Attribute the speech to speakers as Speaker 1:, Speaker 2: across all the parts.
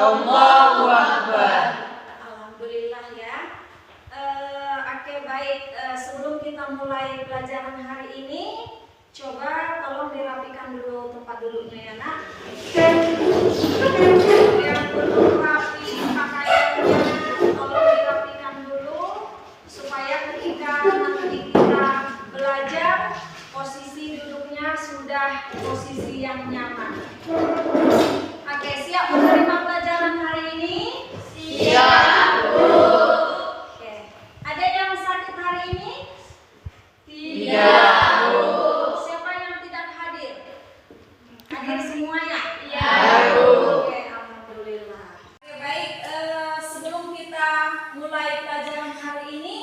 Speaker 1: Allahu Akbar.
Speaker 2: Alhamdulillah ya. Oke baik, sebelum kita mulai pelajaran hari ini, coba tolong dirapikan dulu tempat duduknya ya nak. Yang belum rapi pakaiannya tolong dirapikan dulu supaya ketika nanti kita belajar posisi duduknya sudah posisi yang nyaman. Oke, siap menerima pelajaran hari ini?
Speaker 1: Siap, Bu.
Speaker 2: Oke. Ada yang sakit hari ini?
Speaker 1: Tidak, Bu.
Speaker 2: Siapa yang tidak hadir? Hadir semuanya?
Speaker 1: Iya, Bu.
Speaker 2: Oke, alhamdulillah. Oke, baik. Sebelum kita mulai pelajaran hari ini,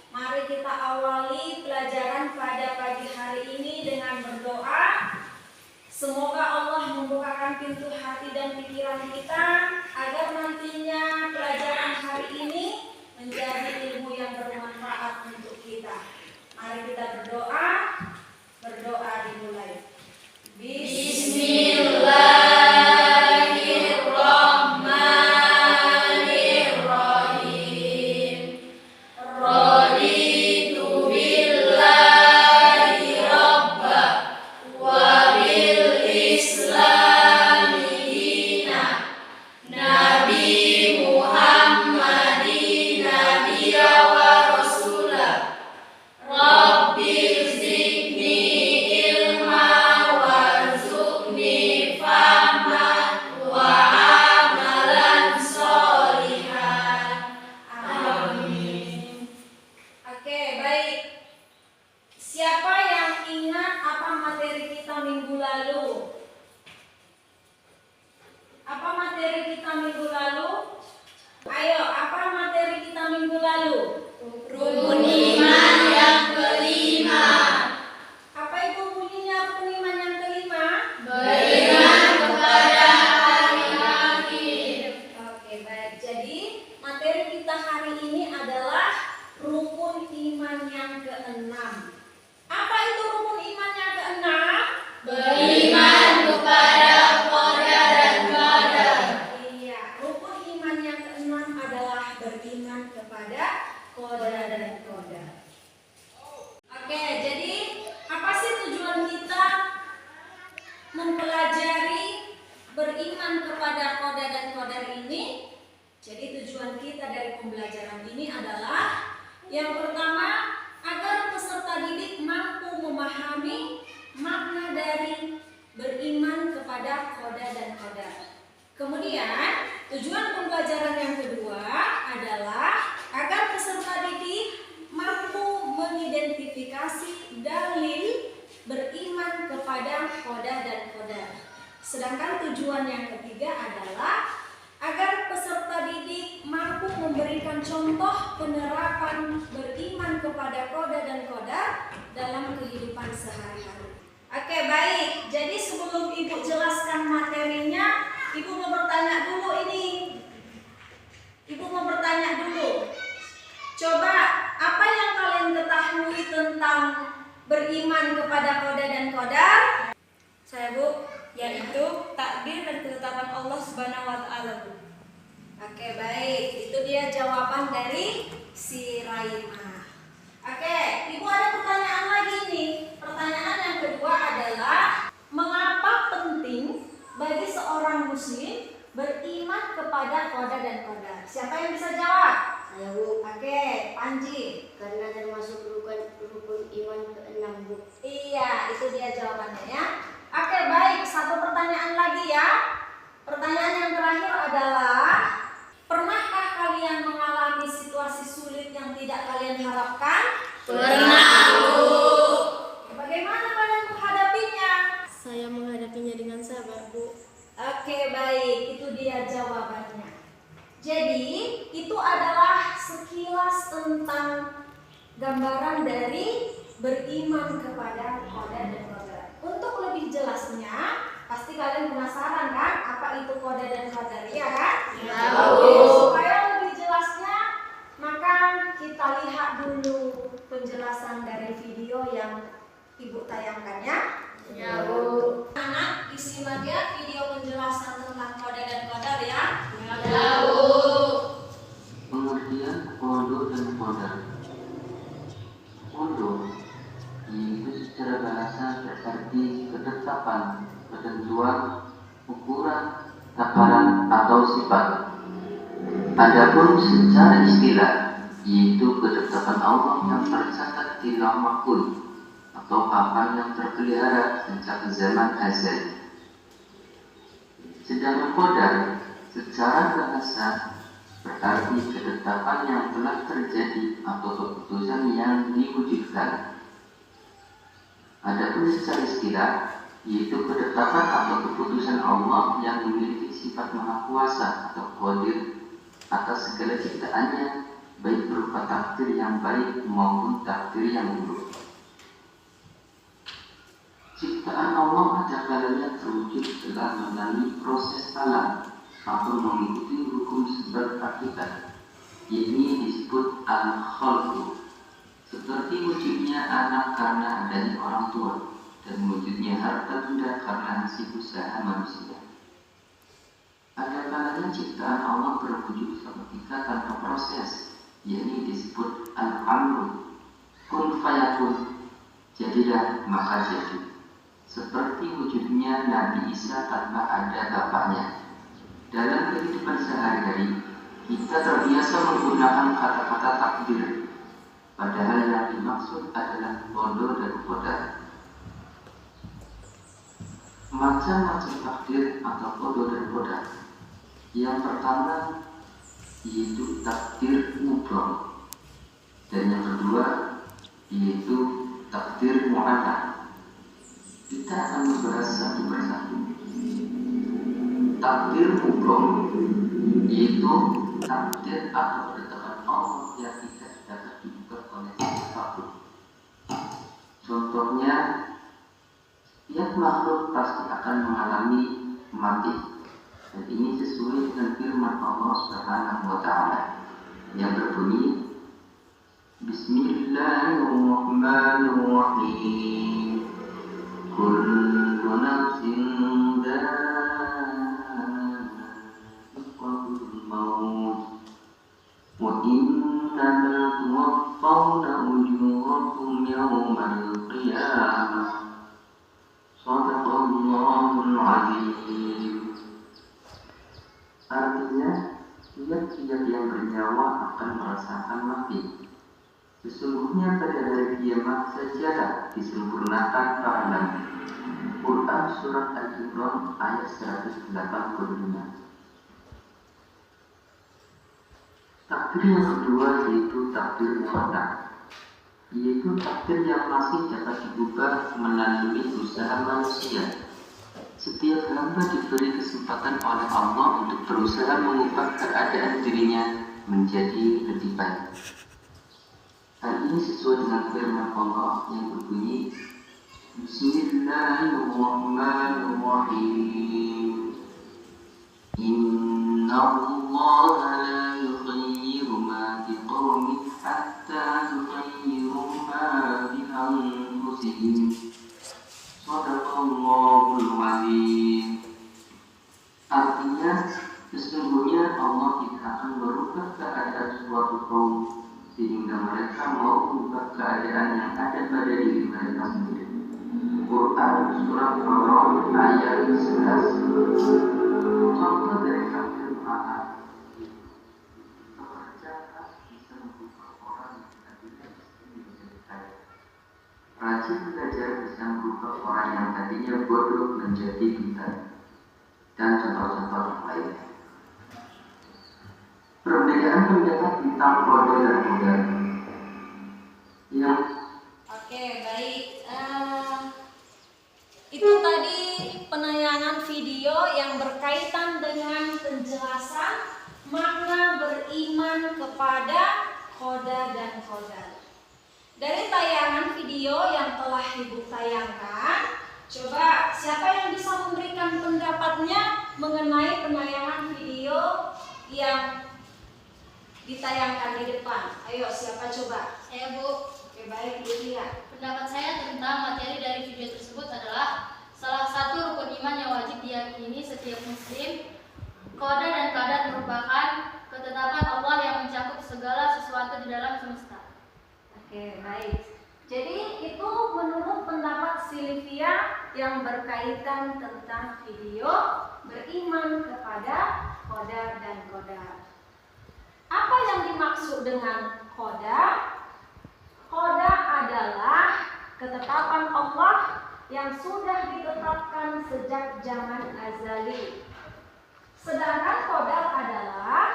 Speaker 2: mari kita awali pelajaran pada pagi hari ini dengan berdoa. Semoga Allah membukakan pintu hati dan pikiran kita agar nantinya pelajaran hari ini menjadi ilmu yang bermanfaat untuk kita. Mari kita berdoa. Berdoa dimulai. Bismillahirrahmanirrahim. Raditu billahi rabba wa bil islami dina, Nabi Muhammadin nabiyya wa rasulah. Rabbi zidni ilma warzuqni fahman wa amalan sholihan. Amin. Oke, baik. Siapa yang ingat apa materi kita minggu lalu? Apa materi kita minggu lalu? Ayo, apa materi kita minggu lalu? Rukun iman yang kelima. Apa itu bunyinya rukun iman yang kelima?
Speaker 1: Beriman kepada hari akhir.
Speaker 2: Oke, baik. Jadi, materi kita hari ini adalah rukun iman yang keenam. Apa itu rukun iman yang keenam?
Speaker 1: Beriman kepada qadar dan qadar.
Speaker 2: Iya, rukun iman yang keenam adalah beriman kepada qadar dan qadar. Oke, jadi apa sih tujuan kita mempelajari beriman kepada qadar dan qadar ini? Jadi tujuan kita dari pembelajaran ini adalah yang pertama, agar peserta didik mampu memahami makna dari beriman kepada qadar dan qadar. Kemudian, tujuan pembelajaran yang kedua adalah agar peserta didik mampu mengidentifikasi dalil beriman kepada qadar dan qadar. Sedangkan tujuan yang ketiga adalah agar peserta didik mampu memberikan contoh penerapan beriman kepada qadar dan qadar dalam kehidupan sehari-hari. Oke, baik. Jadi sebelum Ibu jelaskan materinya, Ibu mau bertanya dulu ini. Ibu mau bertanya dulu. Coba, apa yang kalian ketahui tentang beriman kepada qadar dan qadar? Saya, Bu, yaitu takdir dan ketetapan Allah Subhanahu wa taala, Bu. Oke, baik. Itu dia jawaban dari si Raima. Oke, Ibu ada pertanyaan lagi nih. Pertanyaan yang kedua adalah mengapa penting bagi seorang muslim beriman kepada qadar dan qadar? Siapa yang bisa jawab?
Speaker 3: Saya, Bu.
Speaker 2: Oke, Panji.
Speaker 3: Karena termasuk rukun iman ke-6, Bu.
Speaker 2: Iya, itu dia jawabannya ya. Oke, baik. Satu pertanyaan lagi ya. Pertanyaan yang terakhir adalah, pernahkah kalian mengalami situasi sulit yang tidak kalian harapkan?
Speaker 1: Pernah, Bu.
Speaker 2: Bagaimana kalian menghadapinya?
Speaker 3: Saya menghadapinya dengan sabar, Bu.
Speaker 2: Oke, baik. Itu dia jawabannya. Jadi, itu adalah sekilas tentang gambaran dari beriman kepada qadar dan qadar. Untuk lebih jelasnya, pasti kalian penasaran kan apa itu qadar dan qadar, ya kan?
Speaker 1: Ya,
Speaker 2: Oke,
Speaker 1: Bu.
Speaker 2: supaya lebih jelasnya, maka kita lihat dulu penjelasan dari video yang Ibu tayangkan ya.
Speaker 1: Ya, Bu.
Speaker 2: Anak, disimak ya video penjelasan tentang qadar dan qadar ya.
Speaker 1: Ya,
Speaker 4: takaran atau sifat. Adapun secara istilah, yaitu ketetapan Allah yang tercatat di Lauh Mahfuz atau hafal yang terpelihara sejak zaman azal. Sedangkan qadar secara bahasa berarti ketetapan yang telah terjadi atau keputusan yang diwujudkan. Adapun secara istilah, yaitu ketetapan atau keputusan Allah yang memiliki sifat maha kuasa atau qadir atas segala ciptaannya, baik berupa takdir yang baik maupun takdir yang buruk. Ciptaan Allah ada kalanya terwujud setelah melalui proses alam atau mengikuti hukum sebab akibat, yakni disebut al-khalqu, seperti wujudnya anak karena adanya orang tua dan wujudnya harta benda karena hasil usaha manusia. Ada kalanya ciptaan Allah berwujud seketika tanpa proses, yakni disebut al-amru, kun fayakun, jadilah maka jadi. Seperti wujudnya Nabi Isa tanpa ada bapaknya. Dalam kehidupan sehari-hari, kita terbiasa menggunakan kata-kata takdir, padahal yang dimaksud adalah qada dan qadar. Macam-macam takdir atau qada dan qadar. Yang pertama yaitu takdir mubrom, dan yang kedua yaitu takdir mu'akkad. Kita akan membahas satu persatu. Takdir mubrom yaitu takdir atau ketetapan Allah yang tidak dapat diubah oleh siapapun. Contohnya, setiap makhluk pasti akan mengalami mati. Dan ini sesuai dengan firman Allah Subhanahu wa Ta'ala yang berbunyi, Bismillahirrahmanirrahim. Kullu nafsin dha'iqatul maut wa innama tuwaffawna ujurakum yawmal qiyamah. Shadaqallahul azim. Artinya, tiap-tiap yang bernyawa akan merasakan mati. Sesungguhnya pada hari kiamat sajalah disempurnakan pahala. Quran Surat Al-Imran ayat 185. Takdir yang kedua yaitu takdir mu'akkad, yaitu takdir yang masih dapat diubah melalui usaha manusia. Setiap hamba diberi kesempatan oleh Allah untuk berusaha mengubah keadaan dirinya menjadi lebih baik. Hal ini sesuai dengan firman Allah yang berbunyi, Bismillahirrahmanirrahim. Inna Allah la yughayyiru ma biqawmin hatta yughayyiru ma bi anfusihim. Shadaqallahul azim. Artinya, sesungguhnya Allah tidak akan merubah keadaan suatu kaum sehingga mereka mau mengubah keadaan yang ada pada diri mereka sendiri. Quran Surat Al-A'raf ayat 11. Contoh dari takdir mu'akkad, pekerja bisa mengubah orang yang tadinya miskin menjadi kaya. Rajin belajar bisa mengubah orang yang tadinya bodoh menjadi pintar, dan contoh-contoh yang lainnya. Perbedaan pendapat tentang qada dan qadar.
Speaker 2: Oke, baik. Itu tadi penayangan video yang berkaitan dengan penjelasan makna beriman kepada qada dan qadar. Dari tayangan video yang telah Ibu tayangkan, coba siapa yang bisa memberikan pendapatnya mengenai penayangan video yang ditayangkan di depan? Ayo, siapa coba?
Speaker 1: Saya, Bu.
Speaker 2: Oke, baik, Lydia.
Speaker 1: Pendapat saya tentang materi dari video tersebut adalah salah satu rukun iman yang wajib diyakini setiap muslim. Qada dan qadar merupakan ketetapan Allah yang mencakup segala sesuatu di dalam semesta.
Speaker 2: Oke, baik. Jadi itu menurut pendapat Sylvia yang berkaitan tentang video beriman kepada qadar dan qadar. Apa yang dimaksud dengan qadar? Qadar adalah ketetapan Allah yang sudah ditetapkan sejak zaman azali. Sedangkan qadar adalah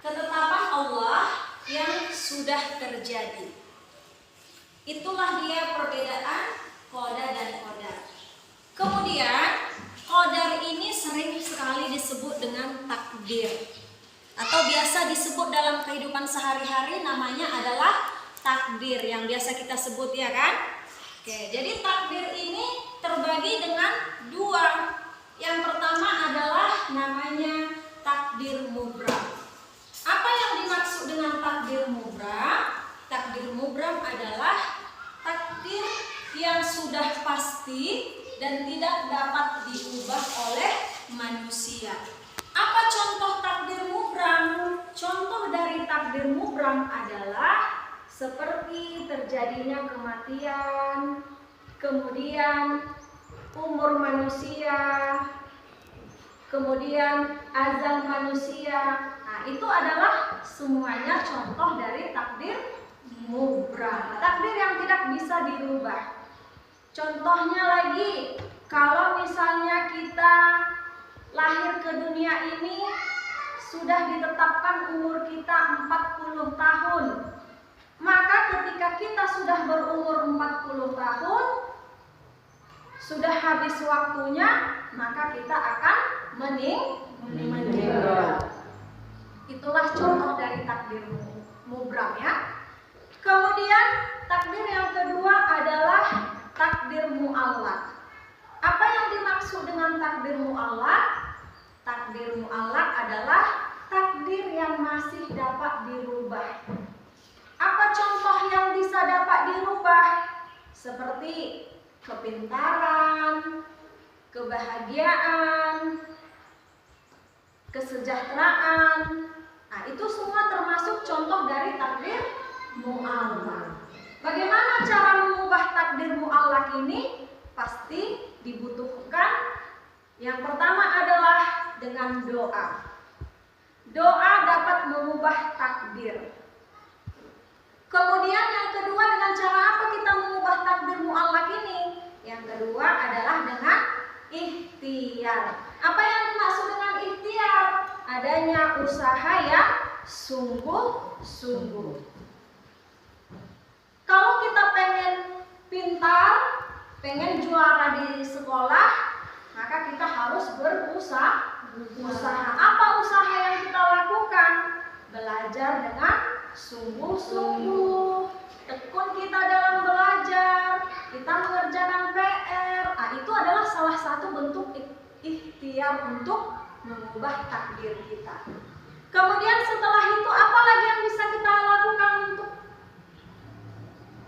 Speaker 2: ketetapan Allah yang sudah terjadi. Itulah dia perbedaan qadar dan qadar. Kemudian qadar ini sering sekali disebut dengan takdir, atau biasa disebut dalam kehidupan sehari-hari namanya adalah takdir yang biasa kita sebut, ya kan? Oke, jadi takdir ini terbagi dengan dua. Yang pertama adalah namanya takdir mubram. Apa yang dimaksud dengan takdir mubram? Takdir mubram adalah takdir yang sudah pasti dan tidak dapat diubah oleh manusia. Apa contoh takdir mubram? Contoh dari takdir mubram adalah seperti terjadinya kematian, kemudian umur manusia, kemudian azal manusia. Nah, itu adalah semuanya contoh dari takdir mubram, takdir yang tidak bisa dirubah. Contohnya lagi, kalau misalnya kita lahir ke dunia ini sudah ditetapkan umur kita 40 tahun. Maka ketika kita sudah berumur 40 tahun, sudah habis waktunya, maka kita akan meninggal. Itulah contoh dari takdir mubram, ya. Kemudian takdir yang kedua adalah takdir mu'allaq. Apa yang dimaksud dengan takdir mu'allaq? Takdir mu'allaq adalah takdir yang masih dapat dirubah. Apa contoh yang bisa dapat dirubah? Seperti kepintaran, kebahagiaan, kesejahteraan. Nah, itu semua termasuk contoh dari takdir mu'allaq. Bagaimana cara mengubah takdir mu'allaq ini? Pasti dibutuhkan yang pertama adalah dengan doa. Doa dapat mengubah takdir. Kemudian yang kedua, dengan cara apa kita mengubah takdir mu'allaq ini? Yang kedua adalah dengan ikhtiar. Apa yang dimaksud dengan ikhtiar? Adanya usaha yang sungguh-sungguh. Kalau kita pengen pintar, pengen juara di sekolah, maka kita harus berusaha. Apa usaha yang kita lakukan? Belajar dengan sungguh-sungguh, tekun kita dalam belajar, kita mengerjakan PR. Nah, itu adalah salah satu bentuk ikhtiar untuk mengubah takdir kita. Kemudian setelah itu apa lagi yang bisa kita lakukan untuk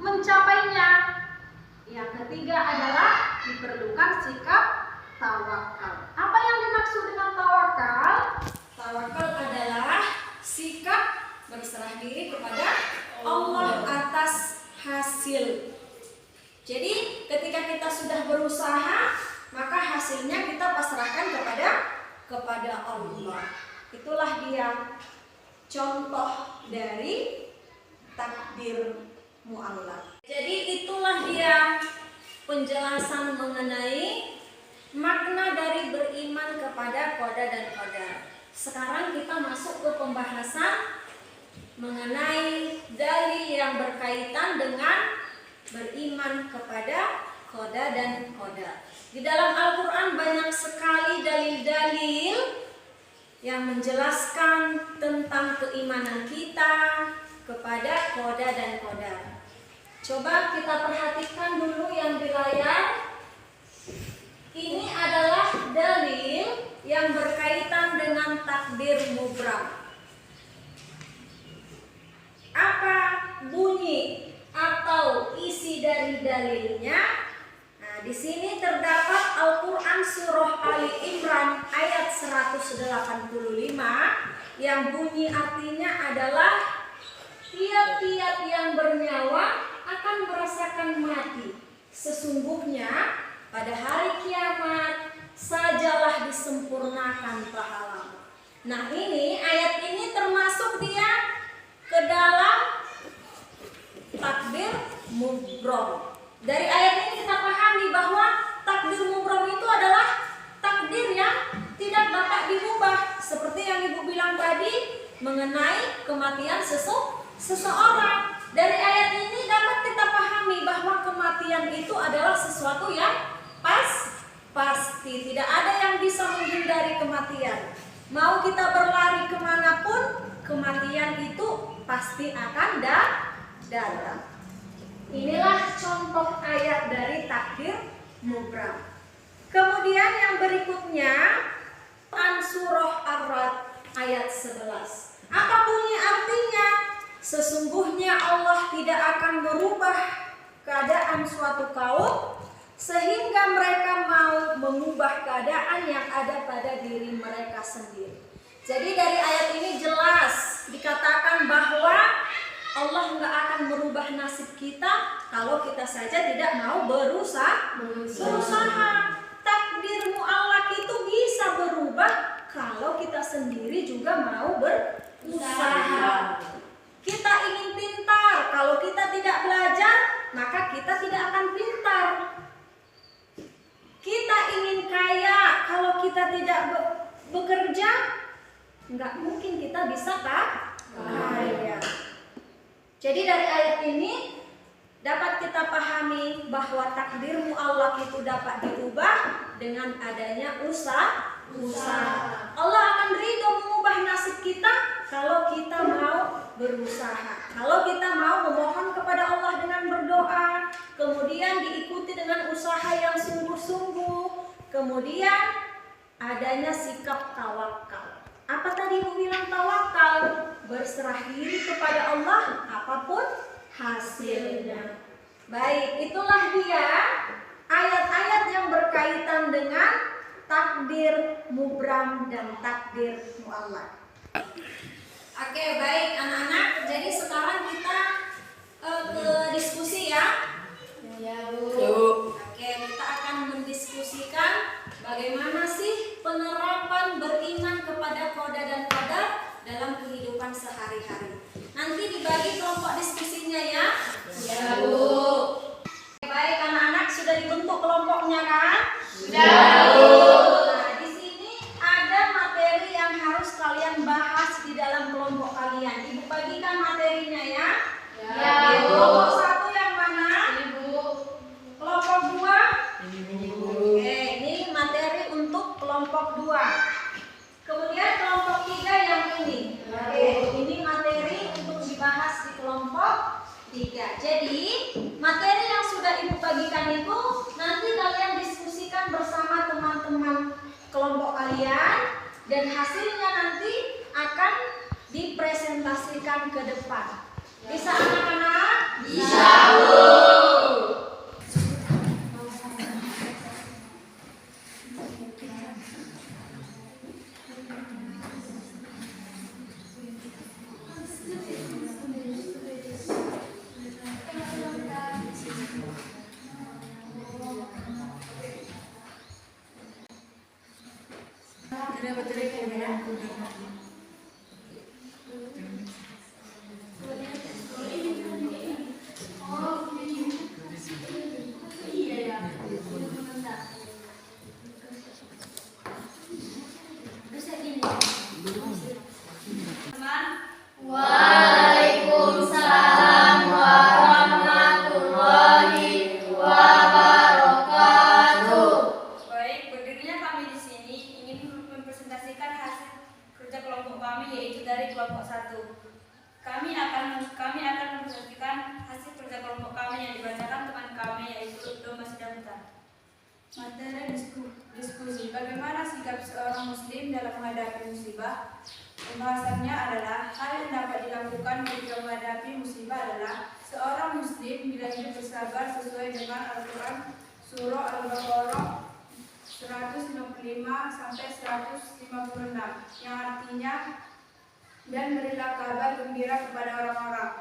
Speaker 2: mencapainya? Yang ketiga adalah diperlukan sikap tawakal. Apa yang dimaksud dengan tawakal? Tawakal adalah sikap berserah diri kepada Allah atas hasil. Jadi ketika kita sudah berusaha, maka hasilnya kita pasrahkan kepada Allah. Itulah dia contoh dari takdir mu'allaq. Jadi itulah dia penjelasan mengenai makna dari beriman kepada qada dan qadar. Sekarang kita masuk ke pembahasan mengenai dalil yang berkaitan dengan beriman kepada qada dan qadar. Di dalam Al-Quran banyak sekali dalil-dalil yang menjelaskan tentang keimanan kita kepada qada dan qadar. Coba kita perhatikan dulu yang di layar. Ini adalah dalil yang berkaitan dengan takdir mubram. Apa bunyi atau isi dari dalilnya? Nah, di sini terdapat Al-Quran surah Ali Imran ayat 185 yang bunyi artinya adalah tiap-tiap yang bernyawa akan merasakan mati. Sesungguhnya pada hari kiamat sajalah disempurnakan pahala. Nah, ini ayat ini termasuk dia ke dalam takdir mubrom. Dari ayat ini kita pahami bahwa takdir mubrom itu adalah takdir yang tidak dapat dirubah, seperti yang Ibu bilang tadi mengenai kematian seseorang. Dari ayat ini dapat kita pahami bahwa kematian itu adalah sesuatu yang pasti. Tidak ada yang bisa menghindari kematian. Mau kita berlari kemanapun, kematian itu pasti akan datang. Inilah contoh ayat dari takdir mubram. Kemudian yang berikutnya surah Ar-Ra'd ayat 11. Apa bunyi artinya? Sesungguhnya Allah tidak akan merubah keadaan suatu kaum sehingga mereka mau mengubah keadaan yang ada pada diri mereka sendiri. Jadi dari ayat ini jelas dikatakan bahwa Allah nggak akan merubah nasib kita kalau kita saja tidak mau berusaha. Takdir mu'allaq itu bisa berubah kalau kita sendiri juga mau berusaha. Kita ingin pintar, kalau kita tidak belajar, maka kita tidak akan pintar. Kita ingin kaya, kalau kita tidak bekerja, nggak mungkin kita bisa kaya. Jadi dari ayat ini dapat kita pahami bahwa takdir mu'allaq itu dapat diubah dengan adanya usaha. Allah akan ridho mengubah nasib kita kalau kita mau berusaha. Kalau kita mau memohon kepada Allah dengan berdoa, kemudian diikuti dengan usaha yang sungguh-sungguh, kemudian adanya sikap tawakal. Apa tadi Ibu bilang tawakal? Berserah diri kepada Allah apapun hasilnya. Baik, itulah dia ayat-ayat yang berkaitan dengan takdir mubram dan takdir mu'allaq. Oke, baik anak-anak. Jadi sekarang kita ke diskusi ya.
Speaker 1: Ya, Bu.
Speaker 2: Oke, kita akan mendiskusikan bagaimana sih penerapan beriman kepada qada dan qadar dalam kehidupan sehari-hari. Nanti dibagi kelompok diskusinya ya.
Speaker 1: Ya, Bu.
Speaker 2: Baik anak-anak, sudah dibentuk kelompoknya kan?
Speaker 1: Sudah, Bu.
Speaker 2: Nah, di sini ada materi yang harus kalian bahas di dalam kelompok kalian. Ibu bagikan materinya ya.
Speaker 1: Ya, Bu.
Speaker 2: Kelompok 1 yang mana?
Speaker 1: Ini, Bu.
Speaker 2: Kelompok 2?
Speaker 1: Ini, Bu.
Speaker 2: Oke, ini materi untuk kelompok 2. Kemudian kelompok 3 yang ini. Oke, ini materi untuk dibahas di kelompok 3. Jadi, materi yang sudah Ibu bagikan itu nanti kalian diskusikan bersama teman-teman kelompok kalian dan hasilnya nanti akan dipresentasikan ke depan. Bisa anak-anak?
Speaker 1: Bisa, Bu. Waalaikumsalam warahmatullahi wabarakatuh.
Speaker 5: Baik, berdirinya kami di sini ingin mempresentasikan hasil kerja kelompok kami, yaitu dari kelompok 1. Kami akan mempresentasikan hasil kerja kelompok kami yang dibacakan teman kami, yaitu Doma Sidamta. Materi diskusi, bagaimana sikap seorang muslim dalam menghadapi musibah? Pembahasannya adalah hal yang dapat dilakukan ketika menghadapi musibah adalah seorang muslim bila hidup bersabar sesuai dengan Al-Quran Surah Al-Baqarah 155 sampai 156 yang artinya, dan berilah kabar gembira kepada orang-orang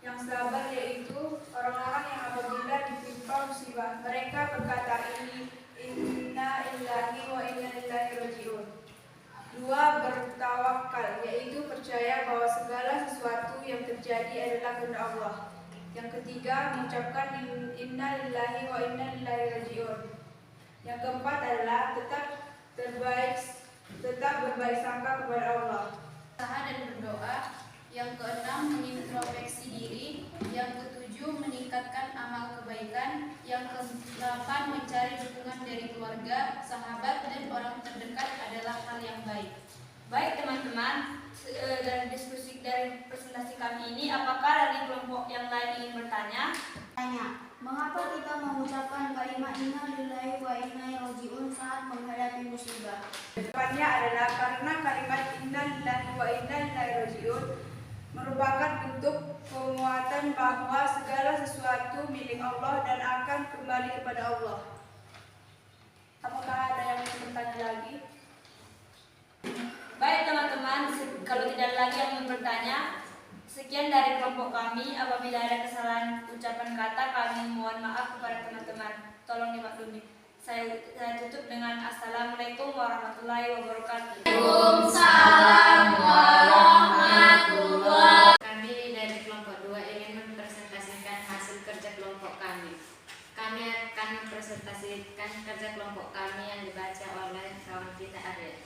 Speaker 5: yang sabar, yaitu orang-orang yang apabila ditimpa musibah mereka berkata inna lillahi wa inna ilaihi raji'un. 2. Bertawakal percaya bahwa segala sesuatu yang terjadi adalah kehendak Allah. Yang ketiga, mengucapkan inna lillahi wa inna ilaihi raji'un. Yang keempat adalah tetap berbaik sangka kepada Allah.
Speaker 1: Usaha dan berdoa. Yang keenam, mengintrospeksi diri. Yang ketujuh, meningkatkan amal kebaikan. Yang kedelapan, mencari dukungan dari keluarga, sahabat, dan orang terdekat adalah hal yang baik.
Speaker 5: Baik teman-teman, dari diskusi dari presentasi kami ini, apakah dari kelompok yang lain ingin bertanya?
Speaker 3: Tanya, mengapa kita mengucapkan kalimat inna lillahi wa inna ilaihi raji'un saat menghadapi musibah?
Speaker 5: Jawabannya adalah karena kalimat inna lillahi wa inna ilaihi raji'un merupakan bentuk penguatan bahwa segala sesuatu milik Allah dan akan kembali kepada Allah. Apakah ada yang ingin bertanya lagi? Baik teman-teman, kalau tidak lagi yang ingin bertanya, sekian dari kelompok kami. Apabila ada kesalahan ucapan kata, kami mohon maaf kepada teman-teman. Tolong dimaklumi. Saya tutup dengan Assalamualaikum warahmatullahi wabarakatuh.
Speaker 1: Waalaikumsalam warahmatullahi.
Speaker 6: Kami dari kelompok 2 ingin mempresentasikan hasil kerja kelompok kami. Kami akan mempresentasikan kerja kelompok kami yang dibaca oleh kawan kita Arya.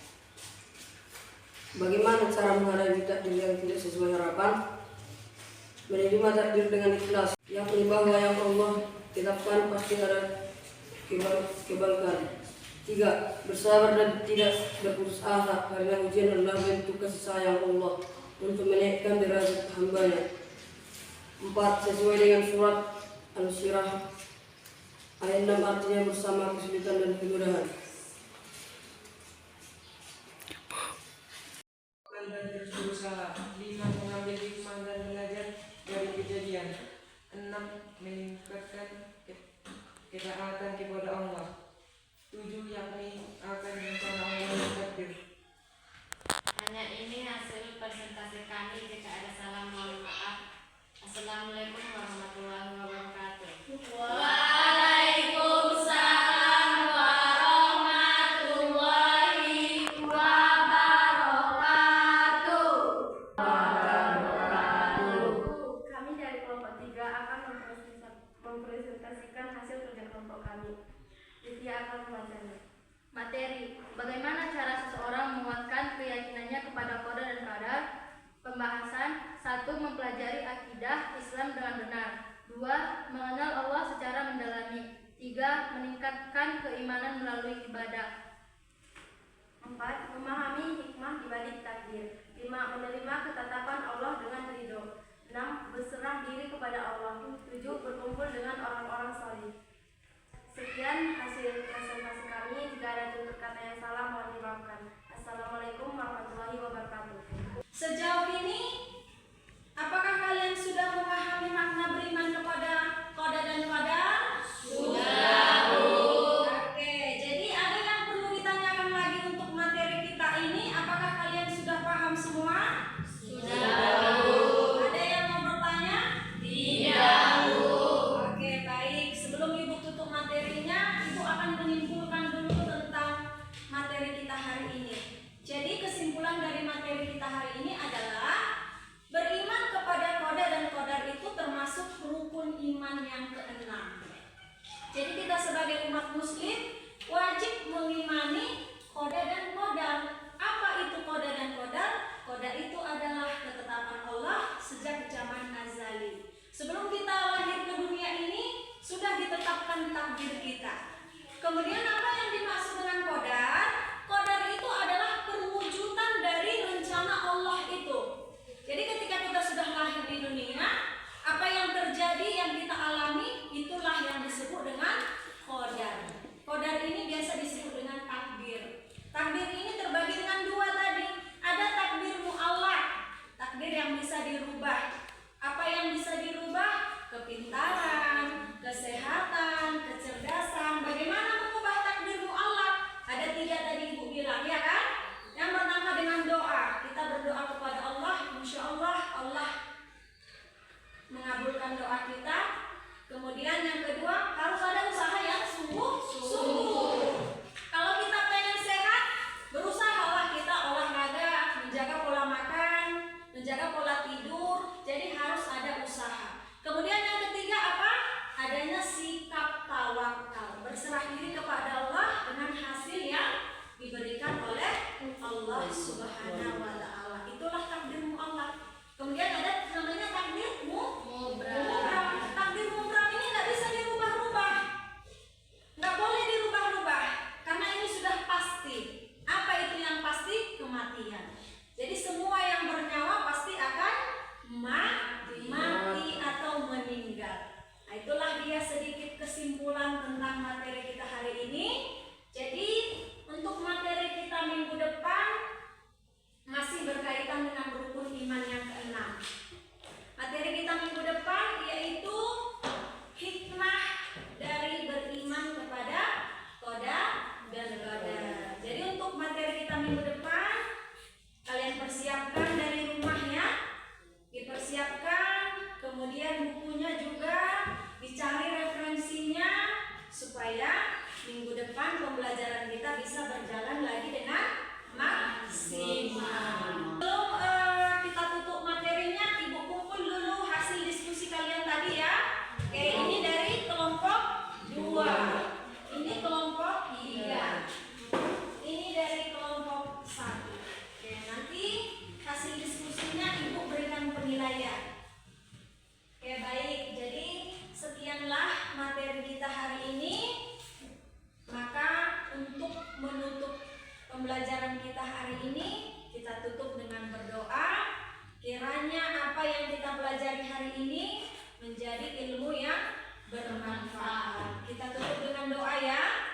Speaker 7: Bagaimana cara menghadapi takdir yang tidak sesuai harapan? Menerima takdir dengan ikhlas. Yakni bahwa yang Allah tetapkan pasti ada kebaikan. 3. Bersabar dan tidak berputus asa karena ujian adalah bentuk kasih sayang Allah untuk menaikkan derajat hambanya. 4. Sesuai dengan surat Al-Syirah ayat 6 artinya bersama kesulitan dan kemudahan. Dan terus berusaha. 5. Mengambil hikmah dan belajar dari kejadian. 6. Meningkatkan ketaatan kepada Allah. 7. Yakni akan rencana Allah dan takdir.
Speaker 6: Hanya ini hasil presentasi kami. Jika ada salah mohon maaf. Assalamualaikum warahmatullahi wabarakatuh.
Speaker 1: Waalaikumsalam warahmatullahi wabarakatuh.
Speaker 3: Kami dari kelompok 3 akan mempresentasikan hasil kerja kelompok kami. Dia akan membacanya.
Speaker 1: Materi, bagaimana cara seseorang menguatkan keyakinannya kepada qada dan qadar. Pembahasan 1. Mempelajari akidah Islam dengan benar. 2. Mengenal Allah secara mendalami. 3. Meningkatkan keimanan melalui ibadah.
Speaker 3: 4. Memahami hikmah di balik takdir. 5. Menerima ketetapan Allah dengan ridho. 6. Berserah diri kepada Allah. 7. Berkumpul dengan orang-orang saleh. Sekian hasil presentasi kami. Jika ada tutur kata yang salah mohon dimaafkan. Assalamualaikum warahmatullahi wabarakatuh.
Speaker 2: Sejauh ini, apakah kalian sudah memahami makna beriman kepada qada dan qadar? Sudah, Bu. Oke, jadi ada yang perlu ditanyakan lagi untuk materi kita ini. Apakah kalian sudah paham semua?
Speaker 1: Sudah, Bu.
Speaker 2: Ada yang mau bertanya?
Speaker 1: Tidak, Bu.
Speaker 2: Oke, baik. Sebelum Ibu tutup materinya, Ibu akan menyimpulkan dulu tentang materi kita hari ini. Jadi kesimpulan dari materi kita hari ini adalah Subhanahu wa ta'ala. Itulah takdirmu Allah. Kemudian ada namanya takdir mubrah. Takdir mubrah ini nggak bisa dirubah-rubah, nggak boleh dirubah-rubah karena ini sudah pasti. Apa itu yang pasti? Kematian. Jadi semua yang bernyawa pasti akan mati atau meninggal. Nah, itulah dia sedikit kesimpulan tentang materi kita hari ini. Jadi untuk materi kita minggu depan masih berkaitan dengan rukun iman yang keenam. Materi kita minggu depan yaitu hikmah dari beriman kepada qada dan qadar. Jadi untuk materi kita minggu depan, kalian persiapkan dari rumahnya, dipersiapkan, kemudian bukunya juga dicari referensinya supaya minggu depan pembelajaran kita bisa berjalan lagi dengan maksimal. Sebelum kita tutup materinya, ibu kumpul dulu hasil diskusi kalian tadi ya. Oke, ini dari kelompok 2, ini kelompok 3, ini dari kelompok 1. Oke, nanti hasil diskusinya ibu berikan penilaian. Oke, baik. Jadi sekianlah materi kita hari ini. Maka untuk menutup pembelajaran kita hari ini, kita tutup dengan berdoa. Kiranya apa yang kita pelajari hari ini menjadi ilmu yang bermanfaat. Kita tutup dengan doa ya.